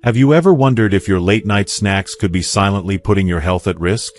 Have you ever wondered if your late-night snacks could be silently putting your health at risk?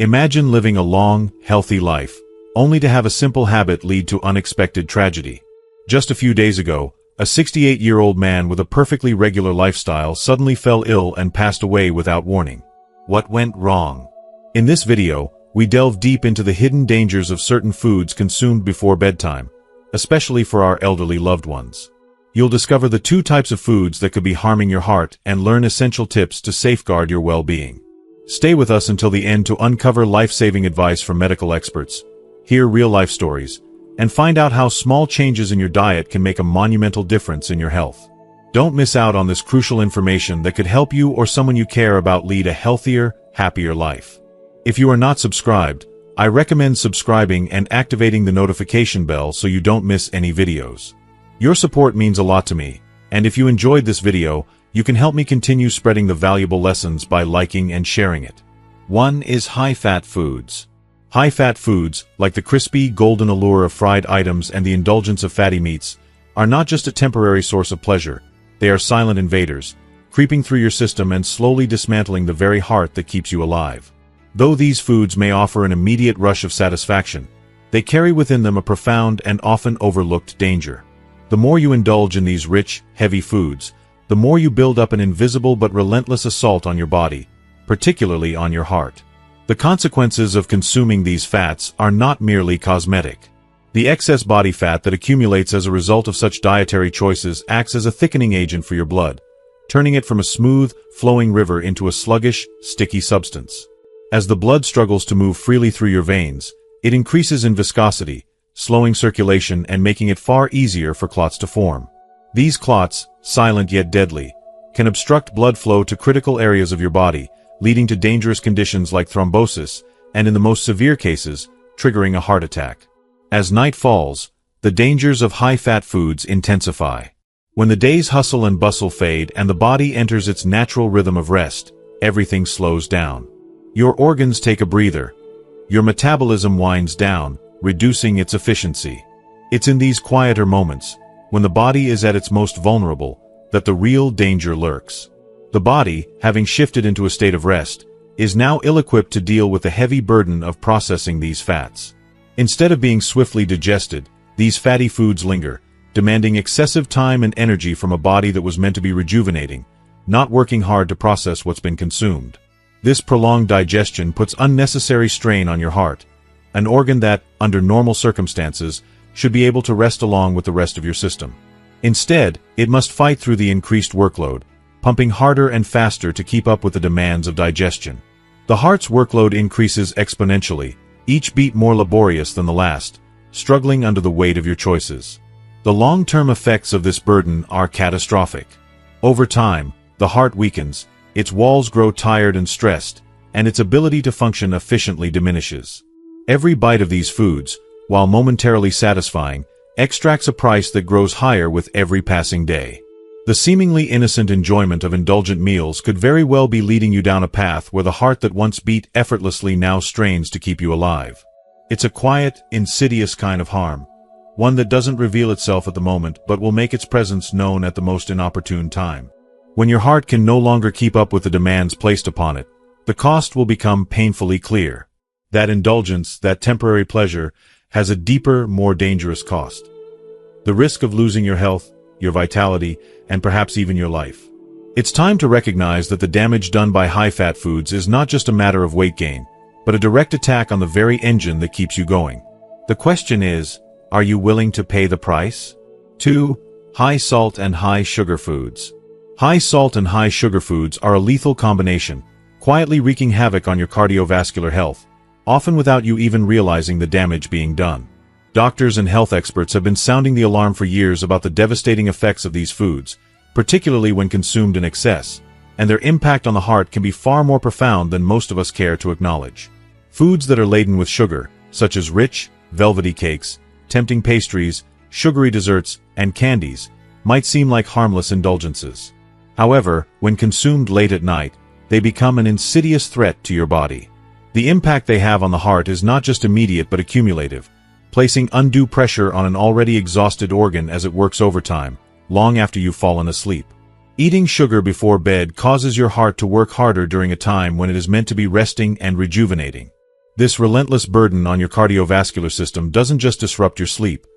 Imagine living a long, healthy life, only to have a simple habit lead to unexpected tragedy. Just a few days ago, a 68-year-old man with a perfectly regular lifestyle suddenly fell ill and passed away without warning. What went wrong? In this video, we delve deep into the hidden dangers of certain foods consumed before bedtime, especially for our elderly loved ones. You'll discover the two types of foods that could be harming your heart and learn essential tips to safeguard your well-being. Stay with us until the end to uncover life-saving advice from medical experts, hear real-life stories, and find out how small changes in your diet can make a monumental difference in your health. Don't miss out on this crucial information that could help you or someone you care about lead a healthier, happier life. If you are not subscribed, I recommend subscribing and activating the notification bell so you don't miss any videos. Your support means a lot to me, and if you enjoyed this video, you can help me continue spreading the valuable lessons by liking and sharing it. 1 is high-fat foods. High-fat foods, like the crispy, golden allure of fried items and the indulgence of fatty meats, are not just a temporary source of pleasure. They are silent invaders, creeping through your system and slowly dismantling the very heart that keeps you alive. Though these foods may offer an immediate rush of satisfaction, they carry within them a profound and often overlooked danger. The more you indulge in these rich, heavy foods, the more you build up an invisible but relentless assault on your body, particularly on your heart. The consequences of consuming these fats are not merely cosmetic. The excess body fat that accumulates as a result of such dietary choices acts as a thickening agent for your blood, turning it from a smooth, flowing river into a sluggish, sticky substance. As the blood struggles to move freely through your veins, it increases in viscosity, slowing circulation and making it far easier for clots to form. These clots, silent yet deadly, can obstruct blood flow to critical areas of your body, leading to dangerous conditions like thrombosis, and in the most severe cases, triggering a heart attack. As night falls, the dangers of high-fat foods intensify. When the day's hustle and bustle fade and the body enters its natural rhythm of rest, everything slows down. Your organs take a breather. Your metabolism winds down, reducing its efficiency. It's in these quieter moments, when the body is at its most vulnerable, that the real danger lurks. The body, having shifted into a state of rest, is now ill-equipped to deal with the heavy burden of processing these fats. Instead of being swiftly digested, these fatty foods linger, demanding excessive time and energy from a body that was meant to be rejuvenating, not working hard to process what's been consumed. This prolonged digestion puts unnecessary strain on your heart, an organ that, under normal circumstances, should be able to rest along with the rest of your system. Instead, it must fight through the increased workload, pumping harder and faster to keep up with the demands of digestion. The heart's workload increases exponentially, each beat more laborious than the last, struggling under the weight of your choices. The long-term effects of this burden are catastrophic. Over time, the heart weakens, its walls grow tired and stressed, and its ability to function efficiently diminishes. Every bite of these foods, while momentarily satisfying, extracts a price that grows higher with every passing day. The seemingly innocent enjoyment of indulgent meals could very well be leading you down a path where the heart that once beat effortlessly now strains to keep you alive. It's a quiet, insidious kind of harm, one that doesn't reveal itself at the moment but will make its presence known at the most inopportune time. When your heart can no longer keep up with the demands placed upon it, the cost will become painfully clear. That indulgence, that temporary pleasure, has a deeper, more dangerous cost. The risk of losing your health, your vitality, and perhaps even your life. It's time to recognize that the damage done by high-fat foods is not just a matter of weight gain, but a direct attack on the very engine that keeps you going. The question is, are you willing to pay the price? 2. High-salt and high-sugar foods. High-salt and high-sugar foods are a lethal combination, quietly wreaking havoc on your cardiovascular health, often without you even realizing the damage being done. Doctors and health experts have been sounding the alarm for years about the devastating effects of these foods, particularly when consumed in excess, and their impact on the heart can be far more profound than most of us care to acknowledge. Foods that are laden with sugar, such as rich, velvety cakes, tempting pastries, sugary desserts, and candies, might seem like harmless indulgences. However, when consumed late at night, they become an insidious threat to your body. The impact they have on the heart is not just immediate but accumulative, placing undue pressure on an already exhausted organ as it works overtime, long after you've fallen asleep. Eating sugar before bed causes your heart to work harder during a time when it is meant to be resting and rejuvenating. This relentless burden on your cardiovascular system doesn't just disrupt your sleep.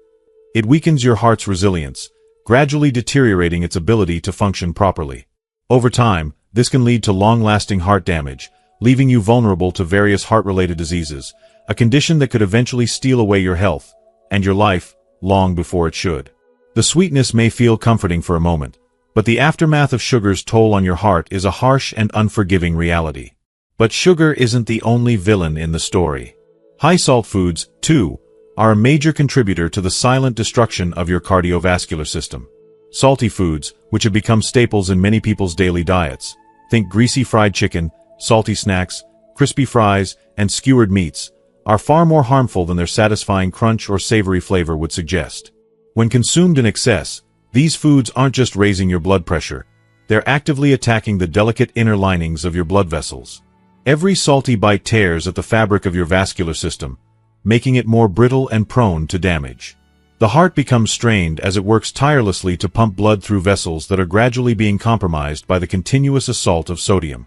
It weakens your heart's resilience, gradually deteriorating its ability to function properly. Over time, this can lead to long-lasting heart damage, leaving you vulnerable to various heart-related diseases, a condition that could eventually steal away your health and your life long before it should. The sweetness may feel comforting for a moment, but the aftermath of sugar's toll on your heart is a harsh and unforgiving reality. But sugar isn't the only villain in the story. High-salt foods, too, are a major contributor to the silent destruction of your cardiovascular system. Salty foods, which have become staples in many people's daily diets, think greasy fried chicken, salty snacks, crispy fries, and skewered meats, are far more harmful than their satisfying crunch or savory flavor would suggest. When consumed in excess, these foods aren't just raising your blood pressure, they're actively attacking the delicate inner linings of your blood vessels. Every salty bite tears at the fabric of your vascular system, making it more brittle and prone to damage. The heart becomes strained as it works tirelessly to pump blood through vessels that are gradually being compromised by the continuous assault of sodium.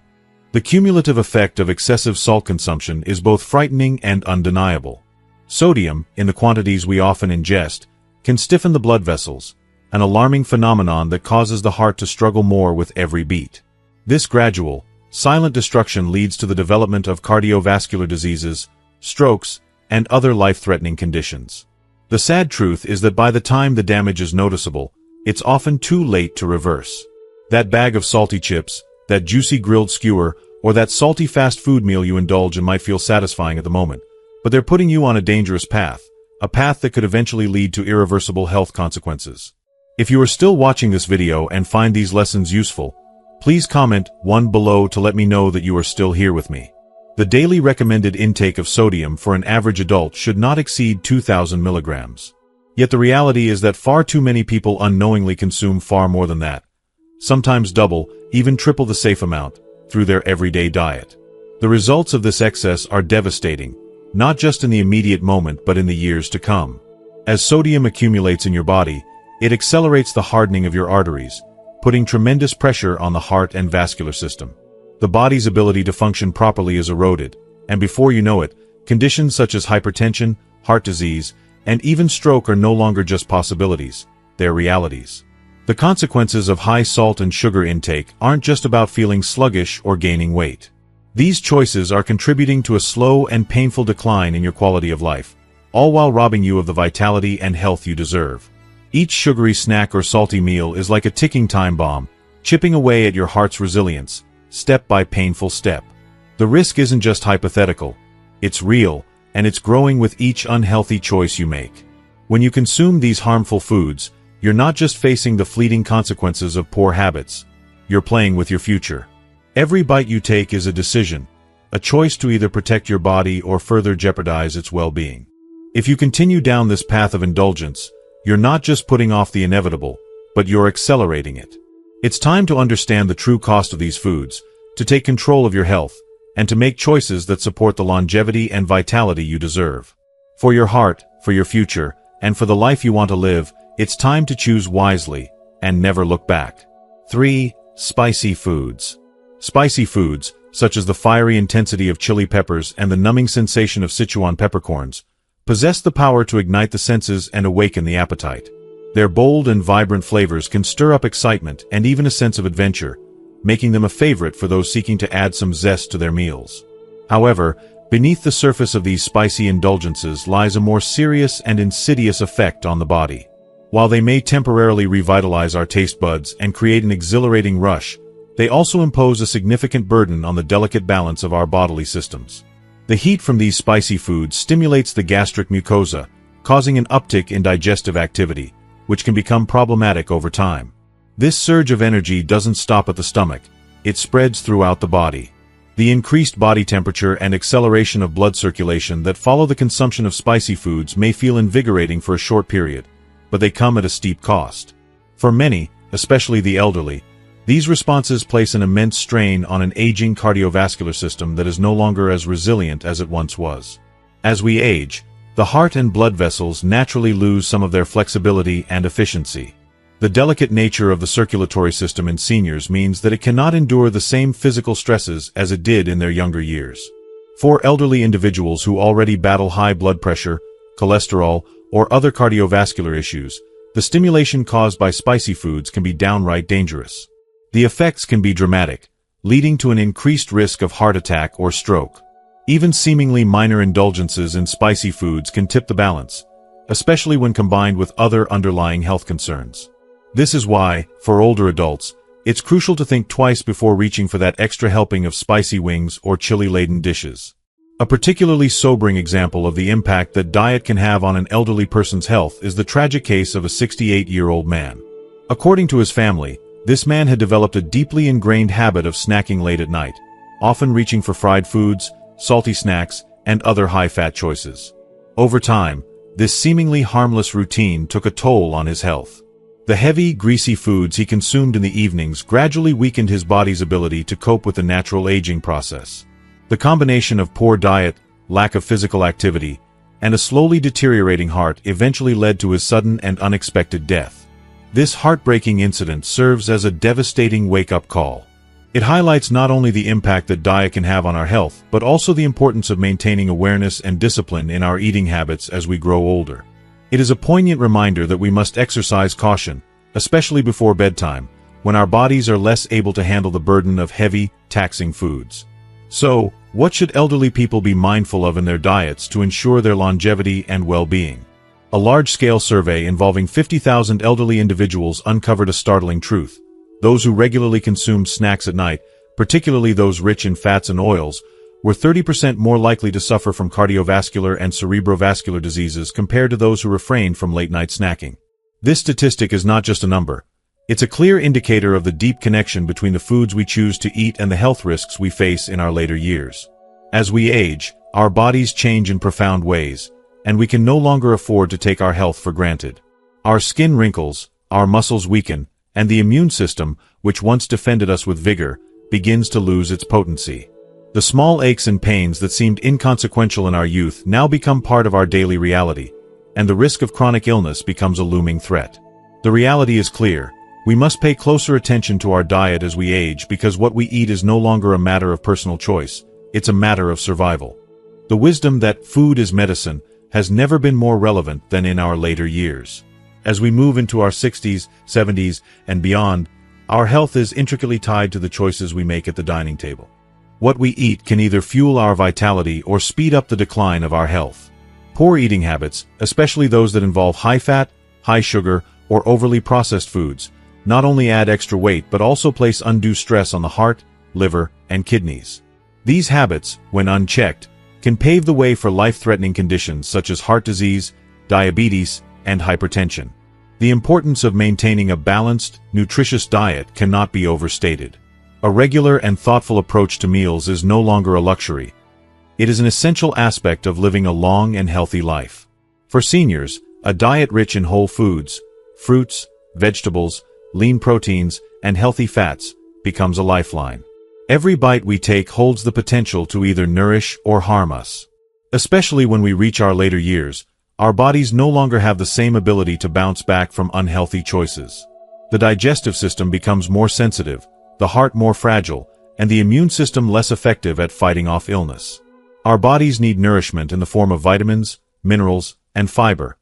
The cumulative effect of excessive salt consumption is both frightening and undeniable. Sodium, in the quantities we often ingest, can stiffen the blood vessels, an alarming phenomenon that causes the heart to struggle more with every beat. This gradual, silent destruction leads to the development of cardiovascular diseases, strokes, and other life-threatening conditions. The sad truth is that by the time the damage is noticeable, it's often too late to reverse. That bag of salty chips, that juicy grilled skewer, or that salty fast food meal you indulge in might feel satisfying at the moment, but they're putting you on a dangerous path, a path that could eventually lead to irreversible health consequences. If you are still watching this video and find these lessons useful, please comment 1 below to let me know that you are still here with me. The daily recommended intake of sodium for an average adult should not exceed 2,000 milligrams. Yet the reality is that far too many people unknowingly consume far more than that, sometimes double, even triple the safe amount, through their everyday diet. The results of this excess are devastating, not just in the immediate moment but in the years to come. As sodium accumulates in your body, it accelerates the hardening of your arteries, putting tremendous pressure on the heart and vascular system. The body's ability to function properly is eroded, and before you know it, conditions such as hypertension, heart disease, and even stroke are no longer just possibilities, they're realities. The consequences of high salt and sugar intake aren't just about feeling sluggish or gaining weight. These choices are contributing to a slow and painful decline in your quality of life, all while robbing you of the vitality and health you deserve. Each sugary snack or salty meal is like a ticking time bomb, chipping away at your heart's resilience, step by painful step. The risk isn't just hypothetical, it's real, and it's growing with each unhealthy choice you make. When you consume these harmful foods, you're not just facing the fleeting consequences of poor habits, you're playing with your future. Every bite you take is a decision, a choice to either protect your body or further jeopardize its well-being. If you continue down this path of indulgence, you're not just putting off the inevitable, but you're accelerating it. It's time to understand the true cost of these foods, to take control of your health, and to make choices that support the longevity and vitality you deserve. For your heart, for your future, and for the life you want to live, it's time to choose wisely, and never look back. 3. Spicy foods. Spicy foods, such as the fiery intensity of chili peppers and the numbing sensation of Sichuan peppercorns, possess the power to ignite the senses and awaken the appetite. Their bold and vibrant flavors can stir up excitement and even a sense of adventure, making them a favorite for those seeking to add some zest to their meals. However, beneath the surface of these spicy indulgences lies a more serious and insidious effect on the body. While they may temporarily revitalize our taste buds and create an exhilarating rush, they also impose a significant burden on the delicate balance of our bodily systems. The heat from these spicy foods stimulates the gastric mucosa, causing an uptick in digestive activity, which can become problematic over time. This surge of energy doesn't stop at the stomach, it spreads throughout the body. The increased body temperature and acceleration of blood circulation that follow the consumption of spicy foods may feel invigorating for a short period, but they come at a steep cost. For many, especially the elderly, these responses place an immense strain on an aging cardiovascular system that is no longer as resilient as it once was. As we age, the heart and blood vessels naturally lose some of their flexibility and efficiency. The delicate nature of the circulatory system in seniors means that it cannot endure the same physical stresses as it did in their younger years. For elderly individuals who already battle high blood pressure, cholesterol, or other cardiovascular issues, the stimulation caused by spicy foods can be downright dangerous. The effects can be dramatic, leading to an increased risk of heart attack or stroke. Even seemingly minor indulgences in spicy foods can tip the balance, especially when combined with other underlying health concerns. This is why, for older adults, it's crucial to think twice before reaching for that extra helping of spicy wings or chili-laden dishes. A particularly sobering example of the impact that diet can have on an elderly person's health is the tragic case of a 68-year-old man. According to his family, this man had developed a deeply ingrained habit of snacking late at night, often reaching for fried foods, salty snacks, and other high-fat choices. Over time, this seemingly harmless routine took a toll on his health. The heavy, greasy foods he consumed in the evenings gradually weakened his body's ability to cope with the natural aging process. The combination of poor diet, lack of physical activity, and a slowly deteriorating heart eventually led to his sudden and unexpected death. This heartbreaking incident serves as a devastating wake-up call. It highlights not only the impact that diet can have on our health, but also the importance of maintaining awareness and discipline in our eating habits as we grow older. It is a poignant reminder that we must exercise caution, especially before bedtime, when our bodies are less able to handle the burden of heavy, taxing foods. So, what should elderly people be mindful of in their diets to ensure their longevity and well-being? A large-scale survey involving 50,000 elderly individuals uncovered a startling truth. Those who regularly consumed snacks at night, particularly those rich in fats and oils, were 30% more likely to suffer from cardiovascular and cerebrovascular diseases compared to those who refrained from late-night snacking. This statistic is not just a number. It's a clear indicator of the deep connection between the foods we choose to eat and the health risks we face in our later years. As we age, our bodies change in profound ways, and we can no longer afford to take our health for granted. Our skin wrinkles, our muscles weaken, and the immune system, which once defended us with vigor, begins to lose its potency. The small aches and pains that seemed inconsequential in our youth now become part of our daily reality, and the risk of chronic illness becomes a looming threat. The reality is clear. We must pay closer attention to our diet as we age because what we eat is no longer a matter of personal choice, it's a matter of survival. The wisdom that food is medicine has never been more relevant than in our later years. As we move into our 60s, 70s, and beyond, our health is intricately tied to the choices we make at the dining table. What we eat can either fuel our vitality or speed up the decline of our health. Poor eating habits, especially those that involve high fat, high sugar, or overly processed foods, not only add extra weight but also place undue stress on the heart, liver, and kidneys. These habits, when unchecked, can pave the way for life-threatening conditions such as heart disease, diabetes, and hypertension. The importance of maintaining a balanced, nutritious diet cannot be overstated. A regular and thoughtful approach to meals is no longer a luxury. It is an essential aspect of living a long and healthy life. For seniors, a diet rich in whole foods, fruits, vegetables, lean proteins, and healthy fats becomes a lifeline. Every bite we take holds the potential to either nourish or harm us. Especially when we reach our later years, our bodies no longer have the same ability to bounce back from unhealthy choices. The digestive system becomes more sensitive, the heart more fragile, and the immune system less effective at fighting off illness. Our bodies need nourishment in the form of vitamins, minerals, and fiber,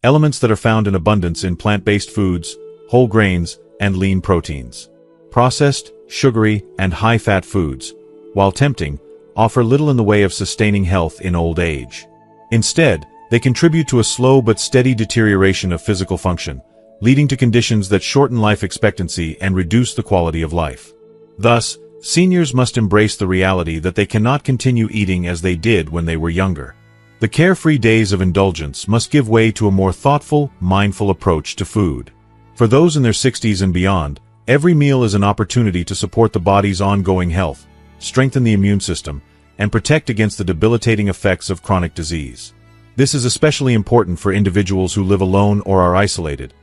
elements that are found in abundance in plant-based foods, whole grains, and lean proteins. Processed, sugary, and high-fat foods, while tempting, offer little in the way of sustaining health in old age. Instead, they contribute to a slow but steady deterioration of physical function, leading to conditions that shorten life expectancy and reduce the quality of life. Thus, seniors must embrace the reality that they cannot continue eating as they did when they were younger. The carefree days of indulgence must give way to a more thoughtful, mindful approach to food. For those in their 60s and beyond, every meal is an opportunity to support the body's ongoing health, strengthen the immune system, and protect against the debilitating effects of chronic disease. This is especially important for individuals who live alone or are isolated,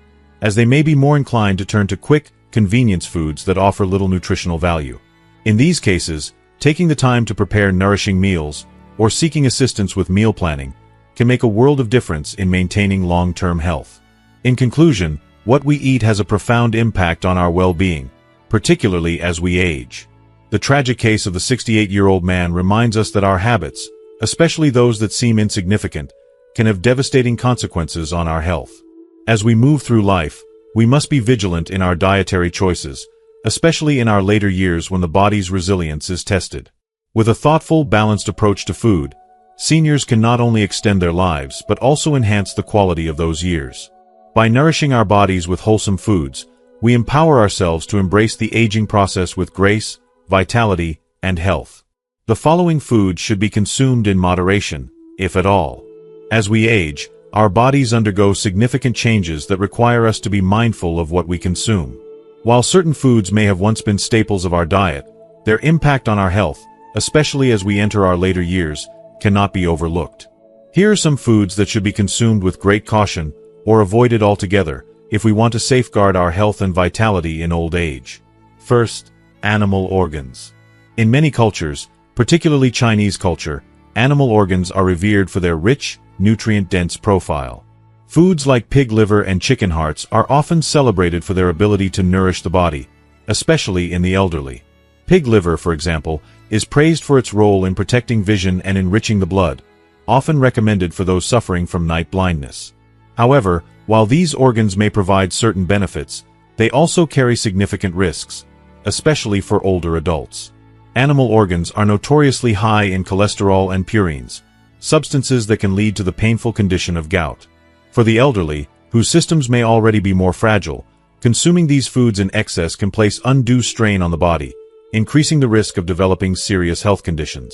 as they may be more inclined to turn to quick, convenience foods that offer little nutritional value. In these cases, taking the time to prepare nourishing meals or seeking assistance with meal planning can make a world of difference in maintaining long-term health. In conclusion, What we eat has a profound impact on our well-being, particularly as we age. The tragic case of the 68-year-old man reminds us that our habits, especially those that seem insignificant, can have devastating consequences on our health. As we move through life, we must be vigilant in our dietary choices, especially in our later years when the body's resilience is tested. With a thoughtful, balanced approach to food, seniors can not only extend their lives but also enhance the quality of those years. By nourishing our bodies with wholesome foods, we empower ourselves to embrace the aging process with grace, vitality, and health. The following foods should be consumed in moderation, if at all. As we age, our bodies undergo significant changes that require us to be mindful of what we consume. While certain foods may have once been staples of our diet, their impact on our health, especially as we enter our later years, cannot be overlooked. Here are some foods that should be consumed with great caution or avoided altogether if we want to safeguard our health and vitality in old age. First, animal organs. In many cultures, particularly Chinese culture, animal organs are revered for their rich, nutrient-dense profile. Foods like pig liver and chicken hearts are often celebrated for their ability to nourish the body, especially in the elderly. Pig liver, for example, is praised for its role in protecting vision and enriching the blood, often recommended for those suffering from night blindness. However, while these organs may provide certain benefits, they also carry significant risks, especially for older adults. Animal organs are notoriously high in cholesterol and purines, substances that can lead to the painful condition of gout. For the elderly, whose systems may already be more fragile, consuming these foods in excess can place undue strain on the body, increasing the risk of developing serious health conditions.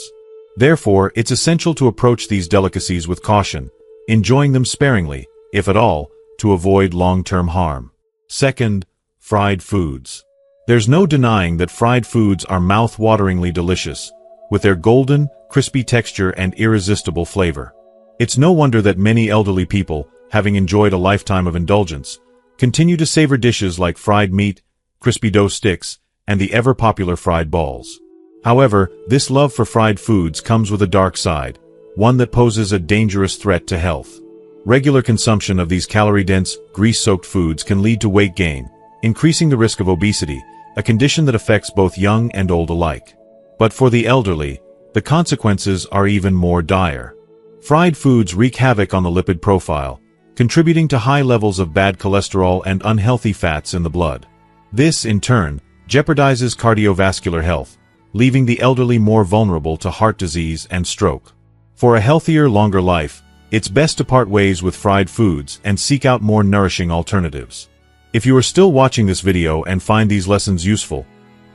Therefore, it's essential to approach these delicacies with caution, enjoying them sparingly, if at all, to avoid long-term harm. Second, fried foods. There's no denying that fried foods are mouth-wateringly delicious, with their golden, crispy texture and irresistible flavor. It's no wonder that many elderly people, having enjoyed a lifetime of indulgence, continue to savor dishes like fried meat, crispy dough sticks, and the ever-popular fried balls. However, this love for fried foods comes with a dark side, one that poses a dangerous threat to health. Regular consumption of these calorie-dense, grease-soaked foods can lead to weight gain, increasing the risk of obesity, a condition that affects both young and old alike. But for the elderly, the consequences are even more dire. Fried foods wreak havoc on the lipid profile, contributing to high levels of bad cholesterol and unhealthy fats in the blood. This, in turn, jeopardizes cardiovascular health, leaving the elderly more vulnerable to heart disease and stroke. For a healthier, longer life, it's best to part ways with fried foods and seek out more nourishing alternatives. If you are still watching this video and find these lessons useful,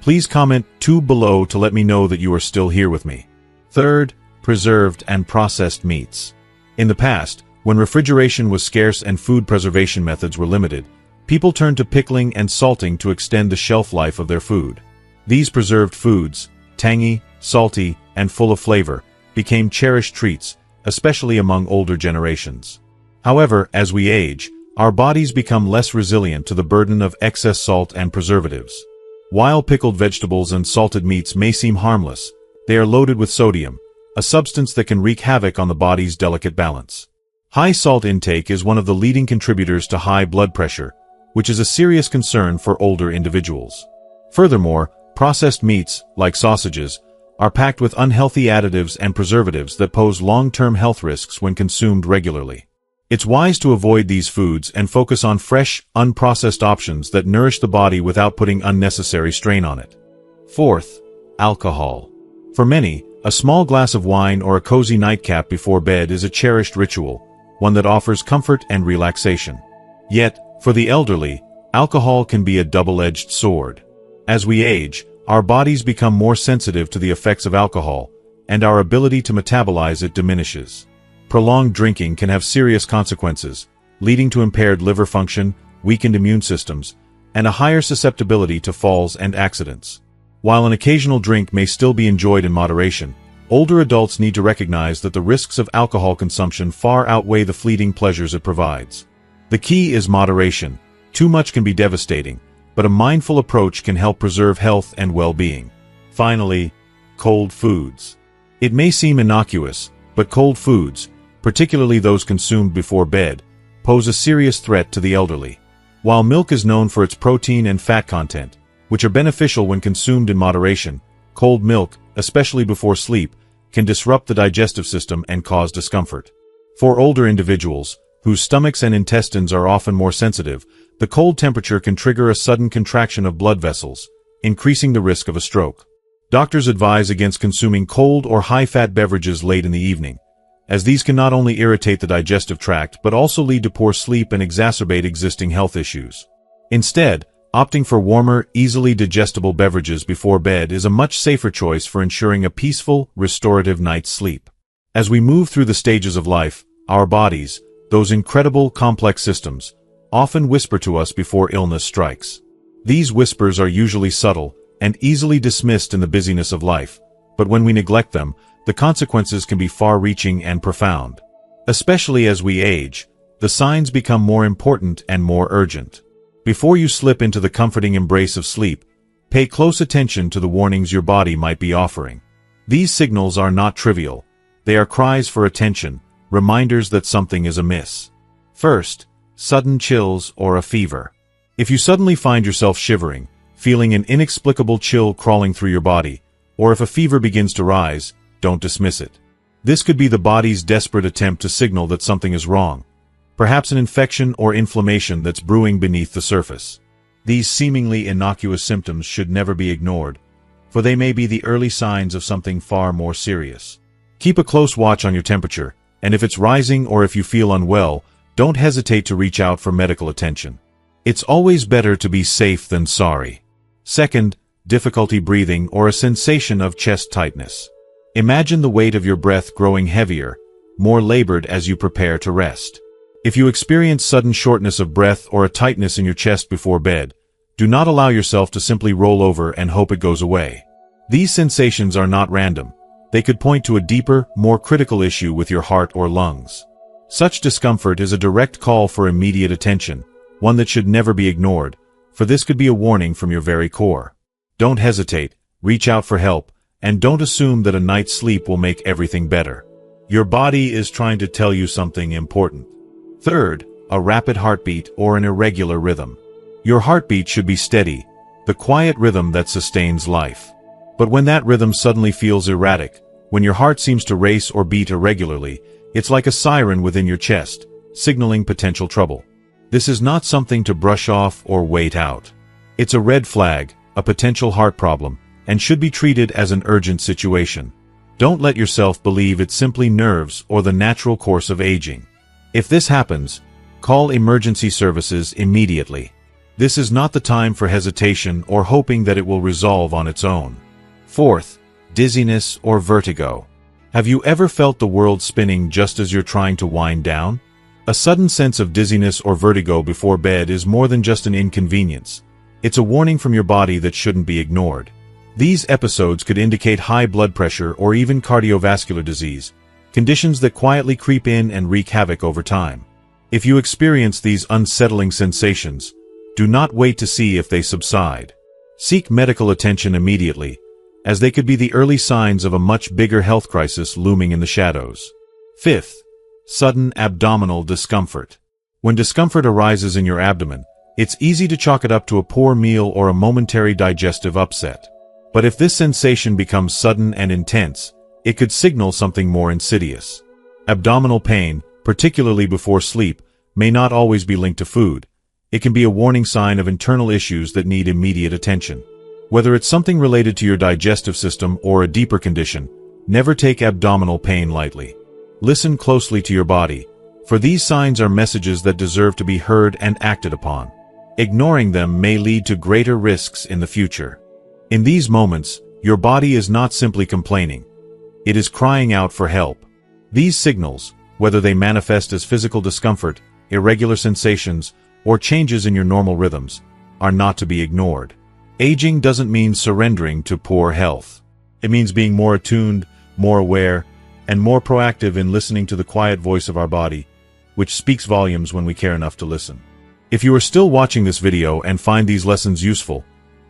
please comment 2 below to let me know that you are still here with me. Third, preserved and processed meats. In the past, when refrigeration was scarce and food preservation methods were limited, people turned to pickling and salting to extend the shelf life of their food. These preserved foods, tangy, salty, and full of flavor, became cherished treats, especially among older generations. However, as we age, our bodies become less resilient to the burden of excess salt and preservatives. While pickled vegetables and salted meats may seem harmless, they are loaded with sodium, a substance that can wreak havoc on the body's delicate balance. High salt intake is one of the leading contributors to high blood pressure, which is a serious concern for older individuals. Furthermore, processed meats, like sausages, are packed with unhealthy additives and preservatives that pose long-term health risks when consumed regularly. It's wise to avoid these foods and focus on fresh, unprocessed options that nourish the body without putting unnecessary strain on it. Fourth, alcohol. For many, a small glass of wine or a cozy nightcap before bed is a cherished ritual, one that offers comfort and relaxation. Yet, for the elderly, alcohol can be a double-edged sword. As we age, our bodies become more sensitive to the effects of alcohol, and our ability to metabolize it diminishes. Prolonged drinking can have serious consequences, leading to impaired liver function, weakened immune systems, and a higher susceptibility to falls and accidents. While an occasional drink may still be enjoyed in moderation, older adults need to recognize that the risks of alcohol consumption far outweigh the fleeting pleasures it provides. The key is moderation. Too much can be devastating, but a mindful approach can help preserve health and well-being. Finally, cold foods. It may seem innocuous, but cold foods, particularly those consumed before bed, pose a serious threat to the elderly. While milk is known for its protein and fat content, which are beneficial when consumed in moderation, cold milk, especially before sleep, can disrupt the digestive system and cause discomfort. For older individuals, whose stomachs and intestines are often more sensitive, the cold temperature can trigger a sudden contraction of blood vessels, increasing the risk of a stroke. Doctors advise against consuming cold or high-fat beverages late in the evening, as these can not only irritate the digestive tract but also lead to poor sleep and exacerbate existing health issues. Instead, opting for warmer, easily digestible beverages before bed is a much safer choice for ensuring a peaceful, restorative night's sleep. As we move through the stages of life, our bodies, those incredible, complex systems, often whisper to us before illness strikes. These whispers are usually subtle and easily dismissed in the busyness of life, but when we neglect them, the consequences can be far-reaching and profound. Especially as we age, the signs become more important and more urgent. Before you slip into the comforting embrace of sleep, pay close attention to the warnings your body might be offering. These signals are not trivial. They are cries for attention, reminders that something is amiss. First, sudden chills or a fever. If you suddenly find yourself shivering, feeling an inexplicable chill crawling through your body, or if a fever begins to rise, don't dismiss it. This could be the body's desperate attempt to signal that something is wrong, perhaps an infection or inflammation that's brewing beneath the surface. These seemingly innocuous symptoms should never be ignored, for they may be the early signs of something far more serious. Keep a close watch on your temperature, and if it's rising or if you feel unwell, don't hesitate to reach out for medical attention. It's always better to be safe than sorry. Second, difficulty breathing or a sensation of chest tightness. Imagine the weight of your breath growing heavier, more labored as you prepare to rest. If you experience sudden shortness of breath or a tightness in your chest before bed, do not allow yourself to simply roll over and hope it goes away. These sensations are not random. They could point to a deeper, more critical issue with your heart or lungs. Such discomfort is a direct call for immediate attention, one that should never be ignored, for this could be a warning from your very core. Don't hesitate, reach out for help, and don't assume that a night's sleep will make everything better. Your body is trying to tell you something important. Third, a rapid heartbeat or an irregular rhythm. Your heartbeat should be steady, the quiet rhythm that sustains life. But when that rhythm suddenly feels erratic, when your heart seems to race or beat irregularly, it's like a siren within your chest, signaling potential trouble. This is not something to brush off or wait out. It's a red flag, a potential heart problem, and should be treated as an urgent situation. Don't let yourself believe it's simply nerves or the natural course of aging. If this happens, call emergency services immediately. This is not the time for hesitation or hoping that it will resolve on its own. Fourth, dizziness or vertigo. Have you ever felt the world spinning just as you're trying to wind down? A sudden sense of dizziness or vertigo before bed is more than just an inconvenience. It's a warning from your body that shouldn't be ignored. These episodes could indicate high blood pressure or even cardiovascular disease, conditions that quietly creep in and wreak havoc over time. If you experience these unsettling sensations, do not wait to see if they subside. Seek medical attention immediately, as they could be the early signs of a much bigger health crisis looming in the shadows. Fifth, sudden abdominal discomfort. When discomfort arises in your abdomen, it's easy to chalk it up to a poor meal or a momentary digestive upset. But if this sensation becomes sudden and intense, it could signal something more insidious. Abdominal pain, particularly before sleep, may not always be linked to food. It can be a warning sign of internal issues that need immediate attention. Whether it's something related to your digestive system or a deeper condition, never take abdominal pain lightly. Listen closely to your body, for these signs are messages that deserve to be heard and acted upon. Ignoring them may lead to greater risks in the future. In these moments, your body is not simply complaining. It is crying out for help. These signals, whether they manifest as physical discomfort, irregular sensations, or changes in your normal rhythms, are not to be ignored. Aging doesn't mean surrendering to poor health. It means being more attuned, more aware, and more proactive in listening to the quiet voice of our body, which speaks volumes when we care enough to listen. If you are still watching this video and find these lessons useful,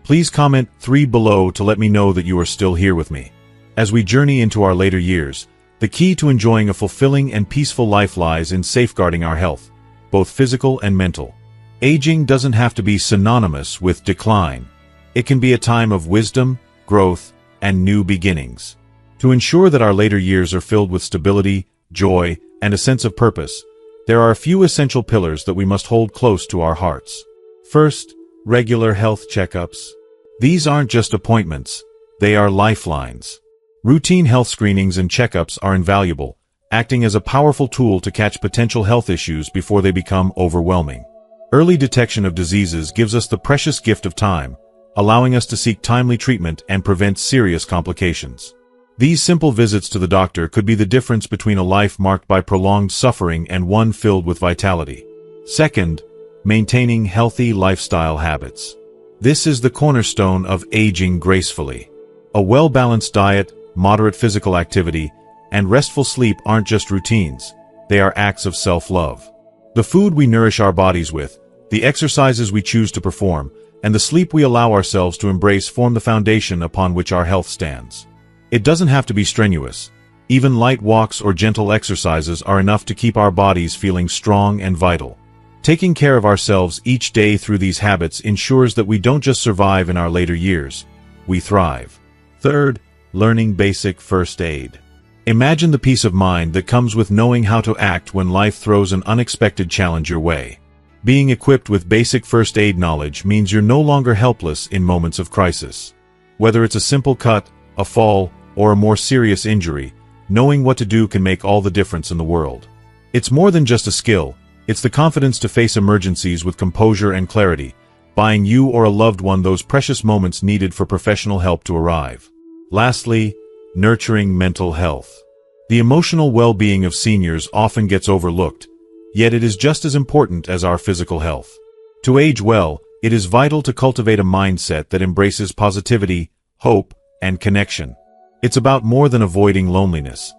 please comment 3 below to let me know that you are still here with me. As we journey into our later years, the key to enjoying a fulfilling and peaceful life lies in safeguarding our health, both physical and mental. Aging doesn't have to be synonymous with decline. It can be a time of wisdom, growth, and new beginnings. To ensure that our later years are filled with stability, joy, and a sense of purpose, there are a few essential pillars that we must hold close to our hearts. First, regular health checkups. These aren't just appointments, they are lifelines. Routine health screenings and checkups are invaluable, acting as a powerful tool to catch potential health issues before they become overwhelming. Early detection of diseases gives us the precious gift of time, allowing us to seek timely treatment and prevent serious complications. These simple visits to the doctor could be the difference between a life marked by prolonged suffering and one filled with vitality. Second, maintaining healthy lifestyle habits. This is the cornerstone of aging gracefully. A well-balanced diet, moderate physical activity, and restful sleep aren't just routines, they are acts of self-love. The food we nourish our bodies with, the exercises we choose to perform, and the sleep we allow ourselves to embrace form the foundation upon which our health stands. It doesn't have to be strenuous. Even light walks or gentle exercises are enough to keep our bodies feeling strong and vital. Taking care of ourselves each day through these habits ensures that we don't just survive in our later years, we thrive. Third, learning basic first aid. Imagine the peace of mind that comes with knowing how to act when life throws an unexpected challenge your way. Being equipped with basic first aid knowledge means you're no longer helpless in moments of crisis. Whether it's a simple cut, a fall, or a more serious injury, knowing what to do can make all the difference in the world. It's more than just a skill, it's the confidence to face emergencies with composure and clarity, buying you or a loved one those precious moments needed for professional help to arrive. Lastly, nurturing mental health. The emotional well-being of seniors often gets overlooked, yet it is just as important as our physical health. To age well, it is vital to cultivate a mindset that embraces positivity, hope, and connection. It's about more than avoiding loneliness.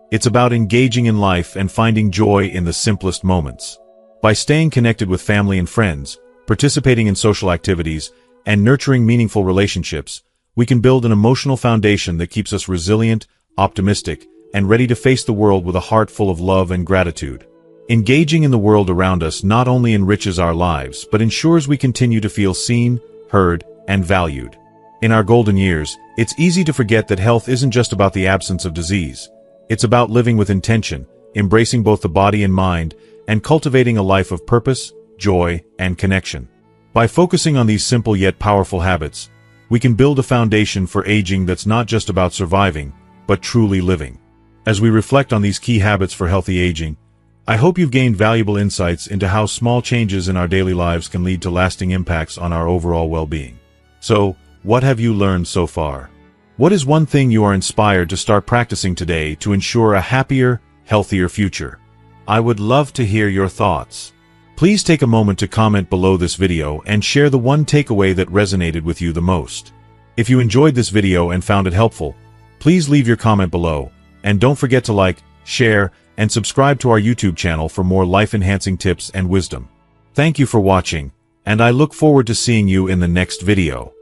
It's about engaging in life and finding joy in the simplest moments. By staying connected with family and friends, participating in social activities, and nurturing meaningful relationships, we can build an emotional foundation that keeps us resilient, optimistic, and ready to face the world with a heart full of love and gratitude. Engaging in the world around us not only enriches our lives, but ensures we continue to feel seen, heard, and valued. In our golden years, it's easy to forget that health isn't just about the absence of disease. It's about living with intention, embracing both the body and mind, and cultivating a life of purpose, joy, and connection. By focusing on these simple yet powerful habits, we can build a foundation for aging that's not just about surviving, but truly living. As we reflect on these key habits for healthy aging, I hope you've gained valuable insights into how small changes in our daily lives can lead to lasting impacts on our overall well-being. So, what have you learned so far? What is one thing you are inspired to start practicing today to ensure a happier, healthier future? I would love to hear your thoughts. Please take a moment to comment below this video and share the one takeaway that resonated with you the most. If you enjoyed this video and found it helpful, please leave your comment below, and don't forget to like, share, and subscribe to our YouTube channel for more life-enhancing tips and wisdom. Thank you for watching, and I look forward to seeing you in the next video.